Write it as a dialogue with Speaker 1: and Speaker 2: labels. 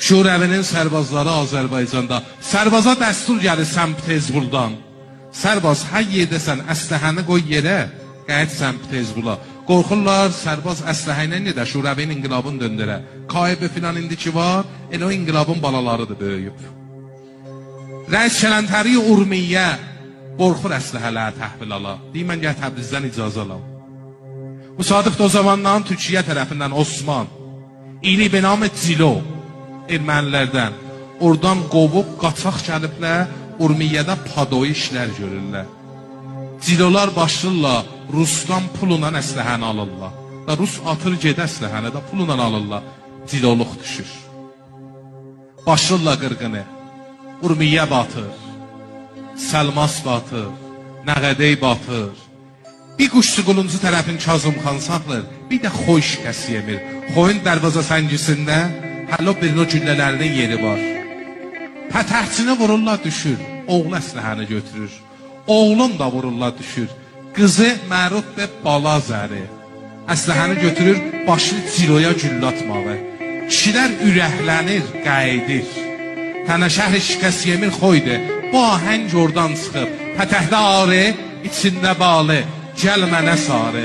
Speaker 1: Şurəvinin sərbazları Azərbaycanda. Sərbaza dəstur gəlir Sən Petersburgdan. Sərbaz, hər yerdəsən, əsləhəni qoy yerə, qayıt Sən Petersburga. Qorxurlar, sərbaz əsləhə ilə nə də Şurəvinin inqilabını döndürə. KGB filan indi ki var, elə o inqilabın balalarıdır böyüyüb. Rəis Kələntəri Urmiyyə qorxur əsləhələri təhvil ala. Deyim, mən gəl Təbrizdən icazə alam. Müsadıq da o zamandan Türkiyə tərəfindən Osman, İli benamı Cilo, ermənilərdən, oradan qovub, qaçaq gəliblər, Urmiyyədə padoyu işlər görürlər. Cilolar başlayırlar, Rusdan pulla əsləhəni alırlar. Da Rus atır gedə əsləhəni də pulla alırlar. Ciloluq düşür. Başlayırlar qırğını. Urmiyyə batır, Səlmas batır, Nəqədey batır. Bir quşçu quluncu tərəfin Kazımxan saxlır, bir də Xoy şikəsi yemir. Xoyun dərvaza səngüsündə hələ birinin o güllələrinin yeri var. Pətəhçini vururlar düşür, oğlu əsləhəni götürür. Oğlun da vururlar düşür, qızı mərud və bala zəri. Əsləhəni götürür, başını ciloya güllə atmağı. Kişilər ürəklənir, qayıdır. Tənə şəhri şikəsi yemir Xoydur, bu ahəng oradan çıxıb. Pətəhdə arı, içində balı, gəl mənə sarı.